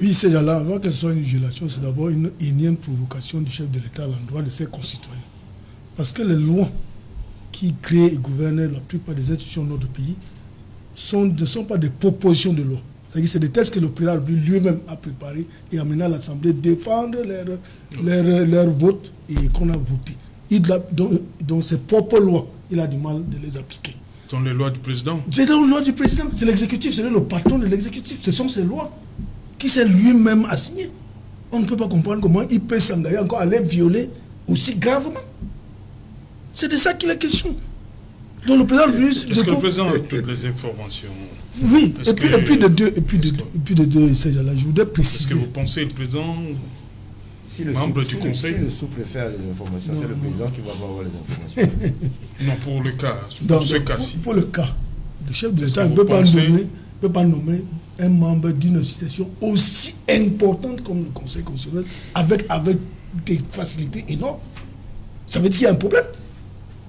Oui, ces gens-là, avant que ce soit une violation, c'est d'abord une énième provocation du chef de l'État à l'endroit de ses concitoyens. Parce que les lois qui créent et gouvernent la plupart des institutions de notre pays ne sont pas des propositions de loi. C'est-à-dire que c'est des textes que le président lui-même a préparés et amené à l'Assemblée défendre leur vote et qu'on a voté. Dans ses propres lois, il a du mal de les appliquer. Ce sont les lois du président. C'est dans les lois du président. C'est l'exécutif, c'est le patron de l'exécutif. Ce sont ces lois qui s'est lui-même assignées. On ne peut pas comprendre comment il peut s'engager encore à les violer aussi gravement. C'est de ça qu'il est question. Donc le président... Est-ce que le président a toutes les informations? Oui, et puis de deux, ces gens-là, je voudrais préciser... Est-ce que vous pensez le président... membre du conseil. Si le sous-préfet a les informations, c'est le président qui va avoir les informations. Non, pour le cas, pour ce cas-ci. Pour le cas, le chef de l'État ne peut pas nommer un membre d'une institution aussi importante comme le Conseil constitutionnel avec des facilités énormes. Ça veut dire qu'il y a un problème.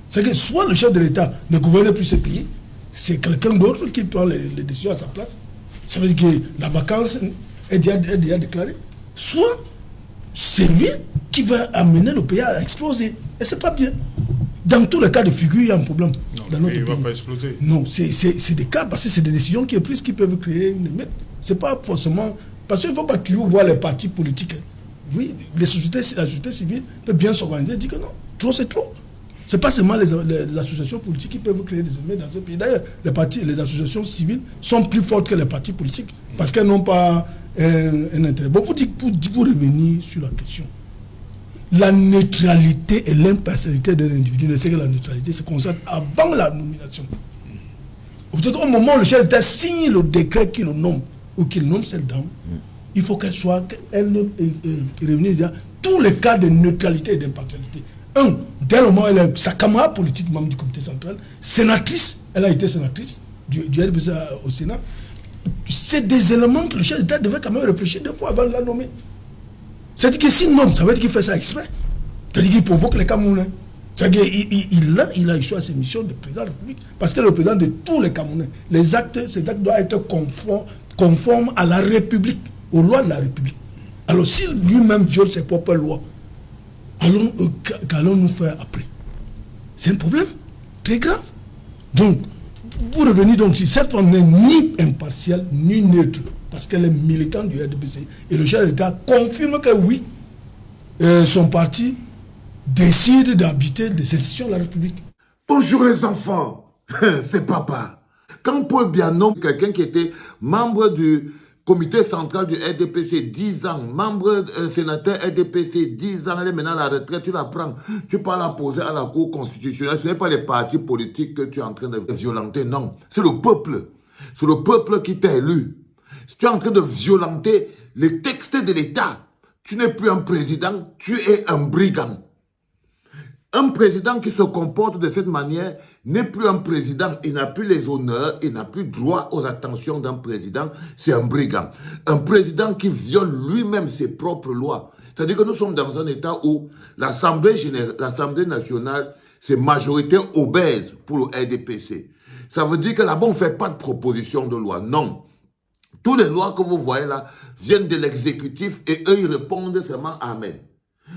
C'est que soit le chef de l'État ne gouverne plus ce pays, c'est quelqu'un d'autre qui prend les décisions à sa place. Ça veut dire que la vacance est déjà déclarée. Soit c'est lui qui va amener le pays à exploser. Et c'est pas bien. Dans tous les cas de figure, il y a un problème. Non, dans notre pays. Il ne va pas exploser. Non, c'est des cas, parce que c'est des décisions qui peuvent créer une émeute. C'est pas forcément... Parce qu'il ne faut pas toujours voir les partis politiques. Oui, la société civile peut bien s'organiser et dire que non, trop c'est trop. Ce n'est pas seulement les associations politiques qui peuvent créer des émeutes dans ce pays. D'ailleurs, les associations civiles sont plus fortes que les partis politiques parce qu'elles n'ont pas un intérêt. Bon, pour revenir sur la question, la neutralité et l'impartialité d'un individu, ne c'est que la neutralité se constate avant la nomination. Au moment où le chef d'État signe le décret qui le nomme, ou qu'il nomme cette dame, il faut qu'elle soit, revenir dire tous les cas de neutralité et d'impartialité. Dès le moment où elle est sa camarade politique, membre du comité central, sénatrice, elle a été sénatrice du RDPC au Sénat, c'est des éléments que le chef d'État devait quand même réfléchir 2 fois avant de la nommer. C'est-à-dire que s'il nomme, ça veut dire qu'il fait ça exprès. C'est-à-dire qu'il provoque les Camerounais. C'est-à-dire qu'il a échoué à ses missions de président de la République. Parce que le président de tous les Camerounais, ces actes doivent être conformes à la République, aux lois de la République. Alors s'il lui-même viole ses propres lois, qu'allons-nous faire après? C'est un problème très grave. Donc, pour revenir donc, cette femme n'est ni impartiale ni neutre, parce qu'elle est militante du RDPC. Et le chef d'État confirme que oui, son parti décide d'habiter des institutions de la République. Bonjour les enfants, c'est papa. Quand Paul Biya nomme quelqu'un qui était membre du comité central du RDPC, 10 ans, membre sénateur RDPC, 10 ans, elle est maintenant à la retraite, tu la prends, tu pars la poser à la Cour constitutionnelle. Ce n'est pas les partis politiques que tu es en train de violenter, non. C'est le peuple. C'est le peuple qui t'a élu. Si tu es en train de violenter les textes de l'État, tu n'es plus un président, tu es un brigand. Un président qui se comporte de cette manière n'est plus un président. Il n'a plus les honneurs, il n'a plus droit aux attentions d'un président. C'est un brigand. Un président qui viole lui-même ses propres lois. C'est-à-dire que nous sommes dans un état où l'Assemblée nationale, c'est majorité obèse pour le RDPC. Ça veut dire que là-bas, on ne fait pas de proposition de loi. Non. Toutes les lois que vous voyez là viennent de l'exécutif et eux, ils répondent seulement Amen.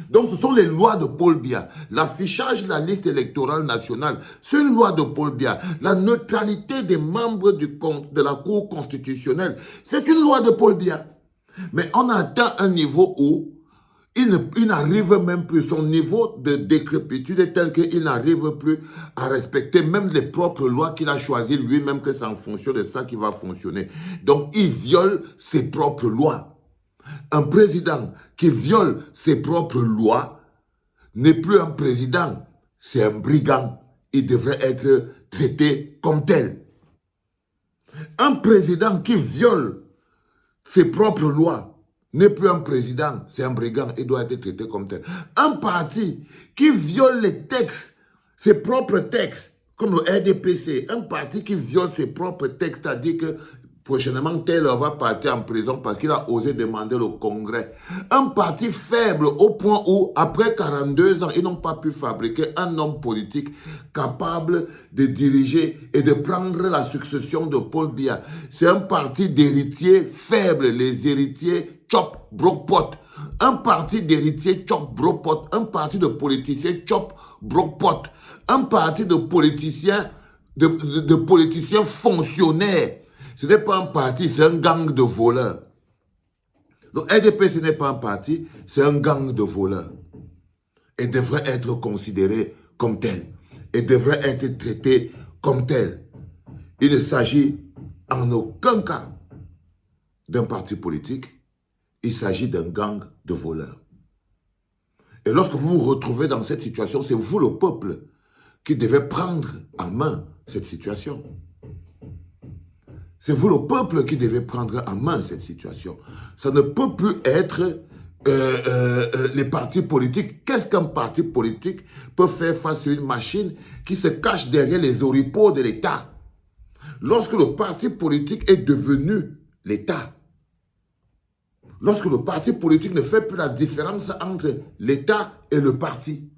Donc, ce sont les lois de Paul Biya. L'affichage de la liste électorale nationale, c'est une loi de Paul Biya. La neutralité des membres de la Cour constitutionnelle, c'est une loi de Paul Biya. Mais on atteint un niveau où il n'arrive même plus, son niveau de décrépitude est tel qu'il n'arrive plus à respecter même les propres lois qu'il a choisies lui-même, que c'est en fonction de ça qu'il va fonctionner. Donc, il viole ses propres lois. Un président qui viole ses propres lois n'est plus un président, c'est un brigand. Il devrait être traité comme tel. Un président qui viole ses propres lois n'est plus un président, c'est un brigand. Il doit être traité comme tel. Un parti qui viole les textes, ses propres textes, comme le RDPC, un parti qui viole ses propres textes, c'est-à-dire que prochainement, Taylor va partir en prison parce qu'il a osé demander le Congrès. Un parti faible au point où, après 42 ans, ils n'ont pas pu fabriquer un homme politique capable de diriger et de prendre la succession de Paul Biya. C'est un parti d'héritiers faibles, les héritiers chop, brokpot. Un parti d'héritiers chop, brokpot. Un parti de politiciens chop, brokpot. Un parti de politiciens, de politiciens fonctionnaires. Ce n'est pas un parti, c'est un gang de voleurs. Donc, RDP, ce n'est pas un parti, c'est un gang de voleurs. Et devrait être considéré comme tel. Et devrait être traité comme tel. Il ne s'agit en aucun cas d'un parti politique. Il s'agit d'un gang de voleurs. Et lorsque vous vous retrouvez dans cette situation, c'est vous, le peuple, qui devez prendre en main cette situation. C'est vous, le peuple, qui devez prendre en main cette situation. Ça ne peut plus être les partis politiques. Qu'est-ce qu'un parti politique peut faire face à une machine qui se cache derrière les oripeaux de l'État? Lorsque le parti politique est devenu l'État, lorsque le parti politique ne fait plus la différence entre l'État et le parti,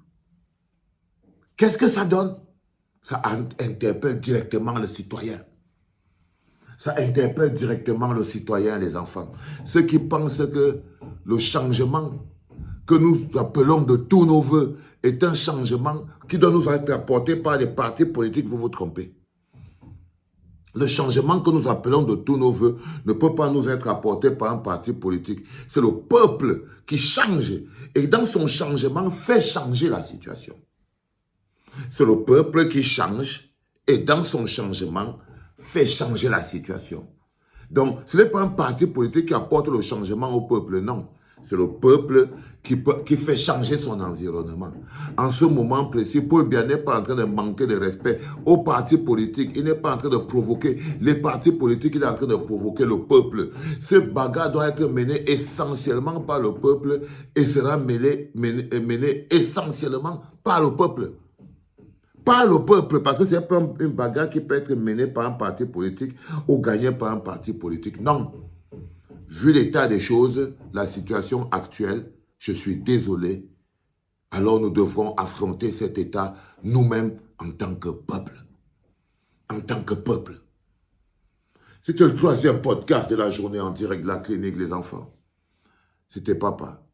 qu'est-ce que ça donne? Ça interpelle directement le citoyen. Ça interpelle directement le citoyen et les enfants. Ceux qui pensent que le changement que nous appelons de tous nos voeux est un changement qui doit nous être apporté par les partis politiques, vous vous trompez. Le changement que nous appelons de tous nos voeux ne peut pas nous être apporté par un parti politique. C'est le peuple qui change et dans son changement fait changer la situation. C'est le peuple qui change et dans son changement fait changer la situation. Donc, ce n'est pas un parti politique qui apporte le changement au peuple, non. C'est le peuple qui fait changer son environnement. En ce moment précis, Paul Biya n'est pas en train de manquer de respect aux partis politiques. Il n'est pas en train de provoquer les partis politiques, il est en train de provoquer le peuple. Ce bagarre doit être mené essentiellement par le peuple et sera mené essentiellement par le peuple. Pas le peuple, parce que c'est pas une bagarre qui peut être menée par un parti politique ou gagnée par un parti politique. Non. Vu l'état des choses, la situation actuelle, je suis désolé. Alors nous devrons affronter cet état nous-mêmes en tant que peuple. En tant que peuple. C'était le 3e podcast de la journée en direct de la clinique Les Enfants. C'était Papa.